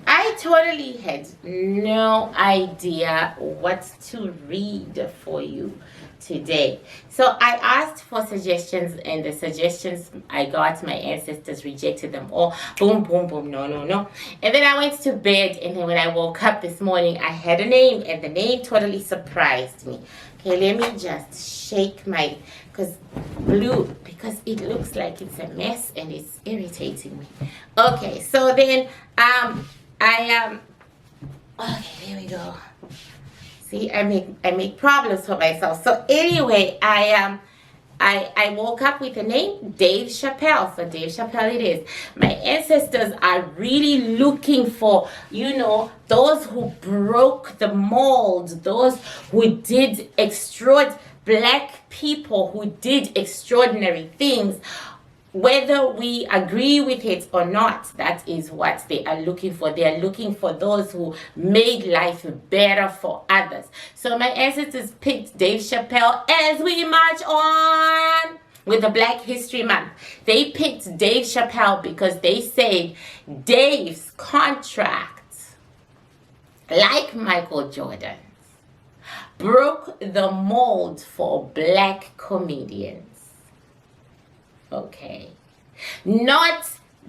I totally had no idea what to read for you today. So I asked for suggestions, and the suggestions I got, my ancestors rejected them all. Boom, boom, boom, no, no, no. And then I went to bed, and then when I woke up this morning, I had a name, and the name totally surprised me. Okay, let me just shake my, because it looks like it's a mess and it's irritating me. Okay, so then okay, there we go. See, I make problems for myself. So anyway, I woke up with the name Dave Chapelle. So Dave Chapelle it is. My ancestors are really looking for, those who broke the mold, those who did black people who did extraordinary things. Whether we agree with it or not, that is what they are looking for. They are looking for those who made life better for others. So my ancestors picked Dave Chapelle as we march on with the Black History Month. They picked Dave Chapelle because they said Dave's contract, like Michael Jordan's, broke the mold for black comedians. Okay. Not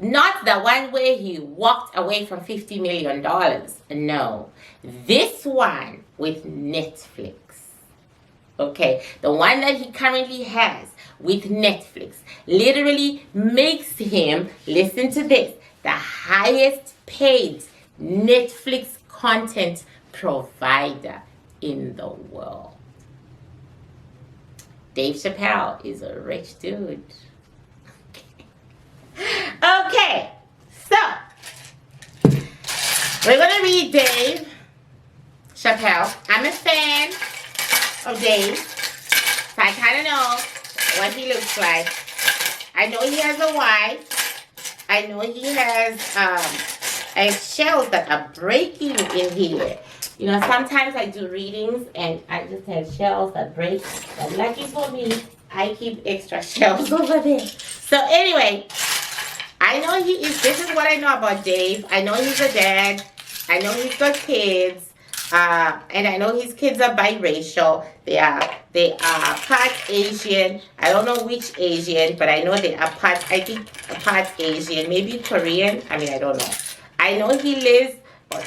the one where he walked away from $50 million. No. This one with Netflix. Okay. The one that he currently has with Netflix literally makes him, listen to this, the highest paid Netflix content provider in the world. Dave Chapelle is a rich dude. Okay, so we're gonna read Dave Chapelle. I'm a fan of Dave, so I kind of know what he looks like. I know he has a wife. I know he has shells that are breaking in here. Sometimes I do readings and I just have shells that break. But lucky for me, I keep extra shells over there. So anyway, I know this is what I know about Dave. I know he's a dad. I know he's got kids. And I know his kids are biracial. They are part Asian. I don't know which Asian, but I know they are part Asian, maybe Korean. I don't know. I know he lives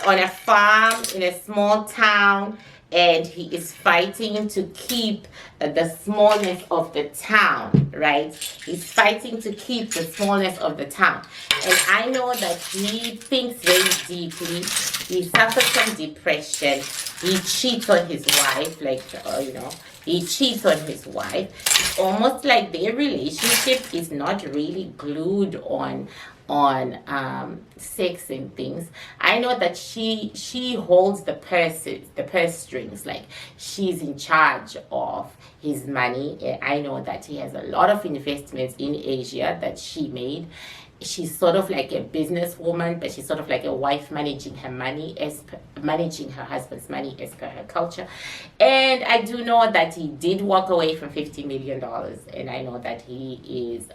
on a farm in a small town, and he is fighting to keep the smallness of the town, right? He's fighting to keep the smallness of the town. And I know that he thinks very deeply. He suffers from depression. He cheats on his wife, he cheats on his wife. It's almost like their relationship is not really glued on sex and things. I know that she holds the purse strings, like she's in charge of his money. I know that he has a lot of investments in Asia that she made. She's sort of like a businesswoman, but she's sort of like a wife managing her money, managing her husband's money as per her culture. And I do know that he did walk away from $50 million, and I know that he is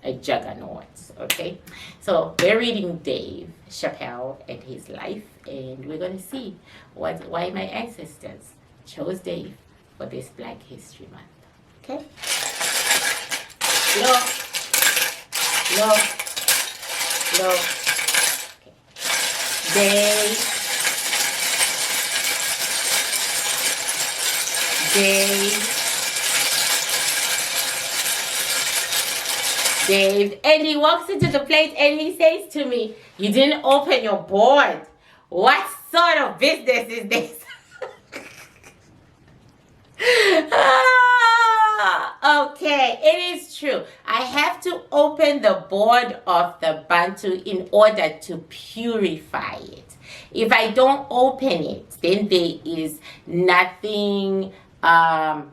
a juggernaut. Okay, so we're reading Dave Chapelle and his life, and we're going to see why my ancestors chose Dave for this Black History Month. Okay, look. Okay. Dave, and he walks into the plate and he says to me, "You didn't open your board. What sort of business is this?" Okay, it is true. I have to open the board of the Bantu in order to purify it. If I don't open it, then there is nothing, my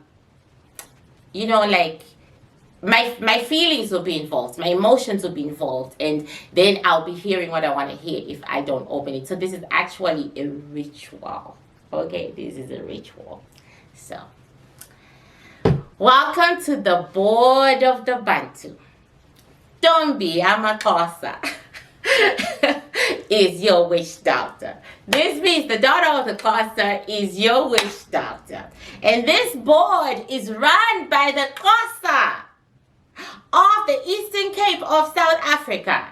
feelings will be involved, my emotions will be involved, and then I'll be hearing what I want to hear if I don't open it. So this is actually a ritual. Okay, this is a ritual. So, welcome to the board of the Bantu. Don't be Amakosa. is your witch doctor. This means the daughter of the Xhosa is your witch doctor. And this board is run by the Xhosa of the Eastern Cape of South Africa.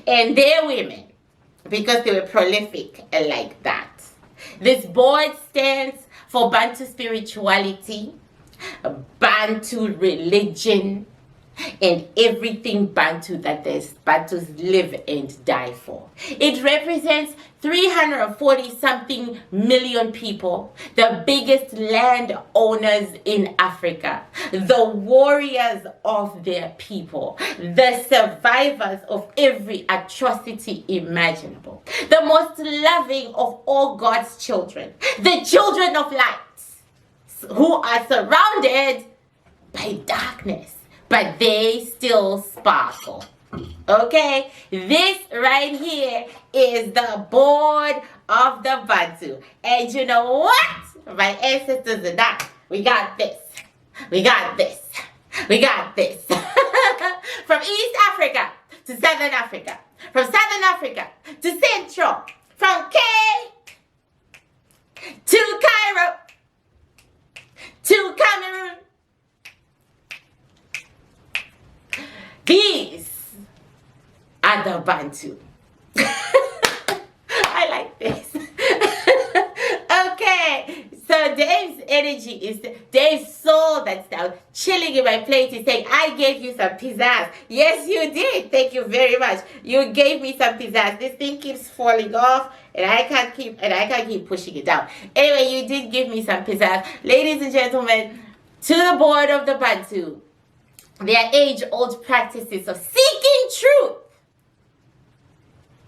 And their women, because they were prolific like that. This board stands for Bantu spirituality, Bantu religion, and everything Bantu that there's Bantus live and die for. It represents 340 something million people, the biggest land owners in Africa, the warriors of their people, the survivors of every atrocity imaginable, the most loving of all God's children, the children of light, who are surrounded by darkness, but they still sparkle. Okay, this right here is the board of the Bantu. And you know what? My ancestors and I, we got this. We got this. We got this. From East Africa to Southern Africa. From Southern Africa to Central. From Cape to Cairo to Cameroon. These are the Bantu. I like this. Okay, so Dave's energy is, Dave's soul that's now chilling in my plate is saying, I gave you some pizzazz. Yes, you did. Thank you very much. You gave me some pizzazz. This thing keeps falling off, and I can't keep pushing it down. Anyway, you did give me some pizzazz. Ladies and gentlemen, to the board of the Bantu, their age-old practices of seeking truth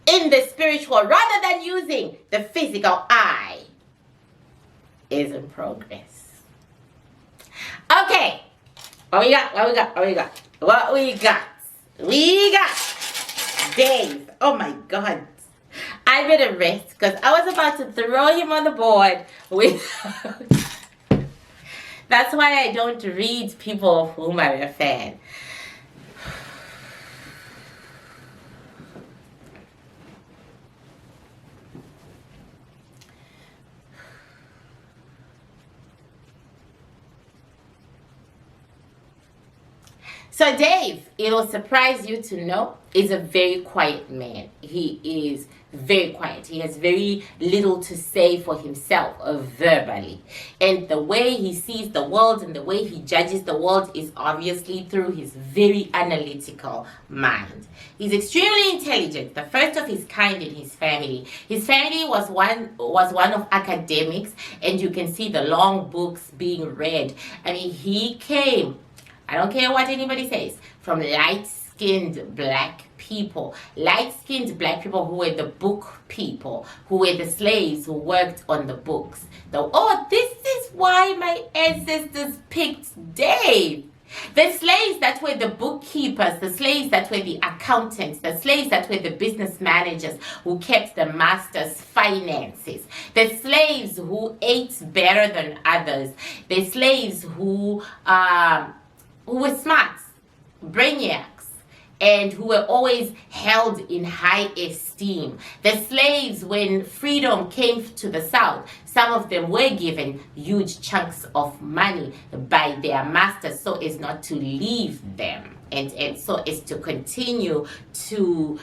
in the spiritual rather than using the physical eye is in progress. Okay, what we got? We got Dave. Oh my God. I better rest because I was about to throw him on the board with... That's why I don't read people of whom I'm a fan. So Dave, it'll surprise you to know, is a very quiet man. He is very quiet. He has very little to say for himself verbally. And the way he sees the world and the way he judges the world is obviously through his very analytical mind. He's extremely intelligent, the first of his kind in his family. His family was one of academics, and you can see the long books being read. I mean, he came, I don't care what anybody says, from light-skinned black people. Light-skinned black people who were the book people, who were the slaves who worked on the books. This is why my ancestors picked Dave. The slaves that were the bookkeepers, the slaves that were the accountants, the slaves that were the business managers who kept the master's finances, the slaves who ate better than others, the slaves who were smart, brainiacs, and who were always held in high esteem. The slaves, when freedom came to the South, some of them were given huge chunks of money by their masters so as not to leave them, and so as to continue to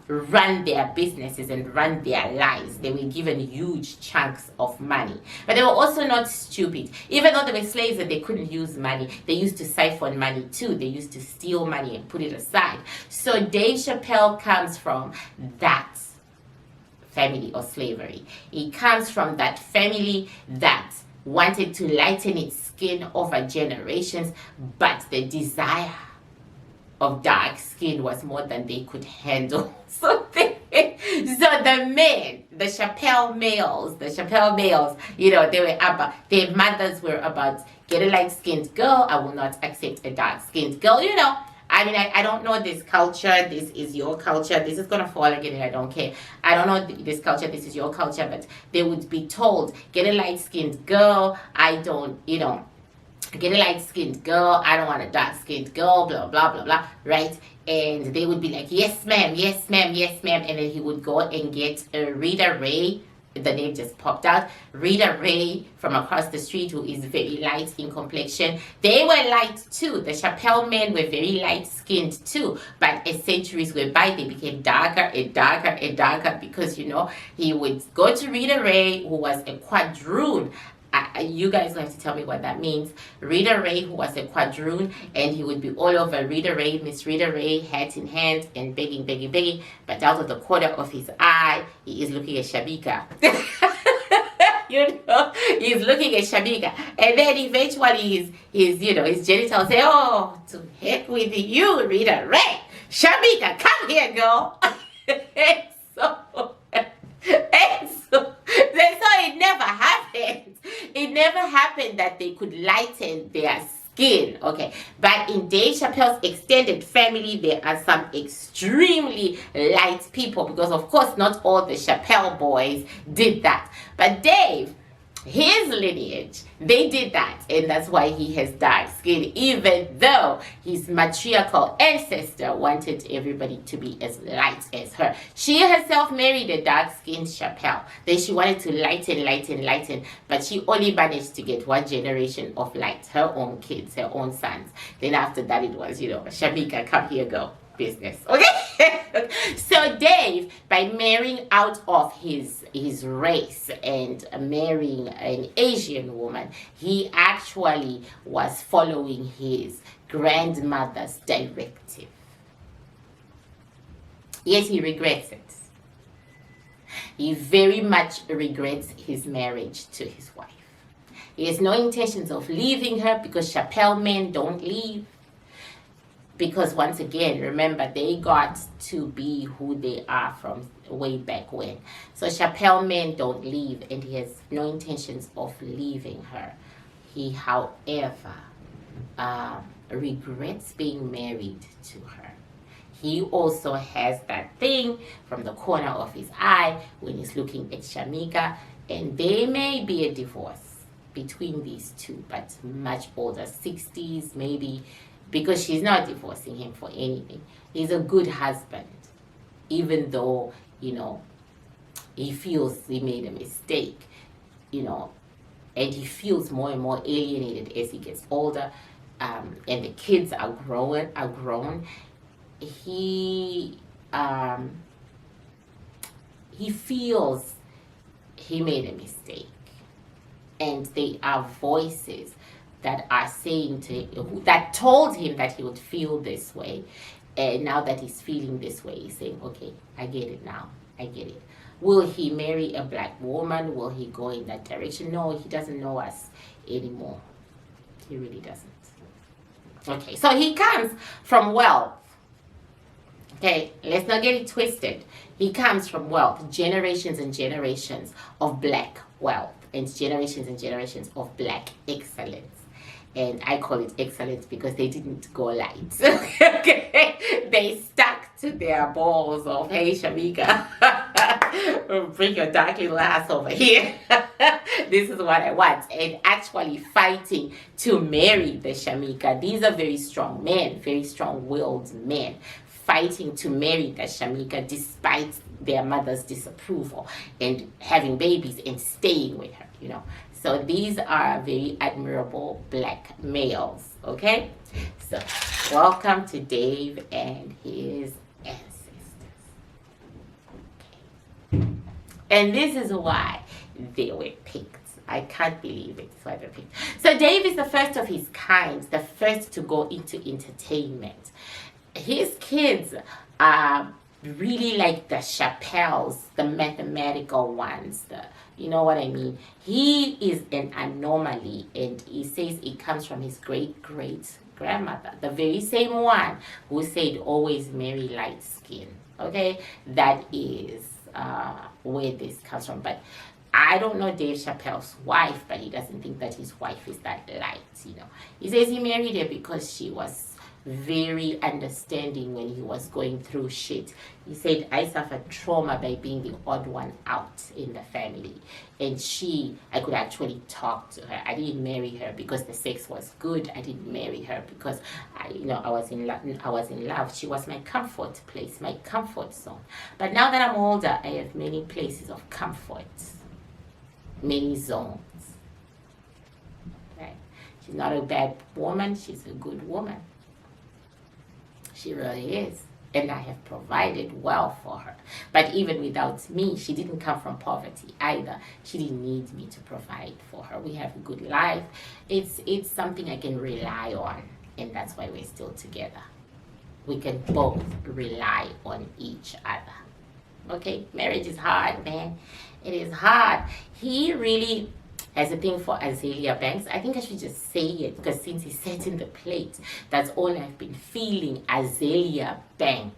run their businesses and run their lives. They were given huge chunks of money. But they were also not stupid. Even though they were slaves and they couldn't use money, they used to siphon money too. They used to steal money and put it aside. So Dave Chapelle comes from that family of slavery. He comes from that family that wanted to lighten its skin over generations, but the desire of dark skin was more than they could handle. So the men, the Chapelle males, you know, they were about, their mothers were about, get a light-skinned girl, I will not accept a dark-skinned girl, you know. I mean, I don't know this culture, this is your culture, this is going to fall again and I don't care. I don't know this culture, this is your culture, but they would be told, get a light-skinned girl, I don't, you know, get a light-skinned girl, I don't want a dark-skinned girl, blah, blah, blah, blah, right? And they would be like, yes, ma'am, yes, ma'am, yes, ma'am. And then he would go and get Rita Ray. The name just popped out. Rita Ray from across the street, who is very light in complexion. They were light too. The Chapelle men were very light-skinned too. But as centuries went by, they became darker and darker and darker because, you know, he would go to Rita Ray, who was a quadroon. You guys have to tell me what that means. Rita Ray, who was a quadroon, and he would be all over Rita Ray, Miss Rita Ray, hat in hand, and begging, begging, begging. But out of the corner of his eye, he is looking at Shamika. You know, he's looking at Shamika. And then eventually his genitals say, oh, to heck with you, Rita Ray. Shamika, come here, girl. So it never happened. It never happened that they could lighten their skin, okay? But in Dave Chapelle's extended family, there are some extremely light people because, of course, not all the Chapelle boys did that. But Dave, his lineage, they did that, and that's why he has dark skin, even though his matriarchal ancestor wanted everybody to be as light as her. She herself married a dark-skinned Chapelle. Then she wanted to lighten, but she only managed to get one generation of light, her own kids, her own sons. Then after that, it was, Shamika, come here, go. Business, okay? So Dave, by marrying out of his race and marrying an Asian woman, he actually was following his grandmother's directive. Yet he regrets it. He very much regrets his marriage to his wife. He has no intentions of leaving her because Chapelle men don't leave. Because once again, remember, they got to be who they are from way back when. So Chapelle men don't leave, and he has no intentions of leaving her. He, however, regrets being married to her. He also has that thing from the corner of his eye when he's looking at Shamika, and there may be a divorce between these two, but much older, 60s maybe, because she's not divorcing him for anything. He's a good husband, even though, he feels he made a mistake, and he feels more and more alienated as he gets older, and the kids are grown. He feels he made a mistake, and they are voices that are saying that told him that he would feel this way, and now that he's feeling this way, he's saying, okay, I get it now, I get it. Will he marry a black woman? Will he go in that direction? No, he doesn't know us anymore. He really doesn't. Okay, so he comes from wealth. Okay, let's not get it twisted. He comes from wealth, generations and generations of black wealth, and generations of black excellence. And I call it excellence because they didn't go light. Okay? They stuck to their balls of, hey, Shamika, bring your dark little ass over here. This is what I want. And actually fighting to marry the Shamika. These are very strong men, very strong-willed men, fighting to marry the Shamika despite their mother's disapproval and having babies and staying with her, So these are very admirable black males, okay? So welcome to Dave and his ancestors. Okay. And this is why they were picked. I can't believe it. That's why they're picked. So Dave is the first of his kind, the first to go into entertainment. His kids are really like the Chapelles, the mathematical ones, you know what I mean? He is an anomaly, and he says it comes from his great-great-grandmother, the very same one who said always marry light skin, okay? That is where this comes from. But I don't know Dave Chapelle's wife, but he doesn't think that his wife is that light, He says he married her because she was very understanding when he was going through shit. He said, I suffered trauma by being the odd one out in the family. And I could actually talk to her. I didn't marry her because the sex was good. I didn't marry her because I was in love. She was my comfort place, my comfort zone. But now that I'm older, I have many places of comfort, many zones. Right? She's not a bad woman. She's a good woman. She really is. And I have provided well for her. But even without me, she didn't come from poverty either. She didn't need me to provide for her. We have a good life. It's something I can rely on. And that's why we're still together. We can both rely on each other. Okay? Marriage is hard, man. It is hard. He really has a thing for Azalea Banks. I think I should just say it because since he sat in the plate, that's all I've been feeling. Azalea Banks.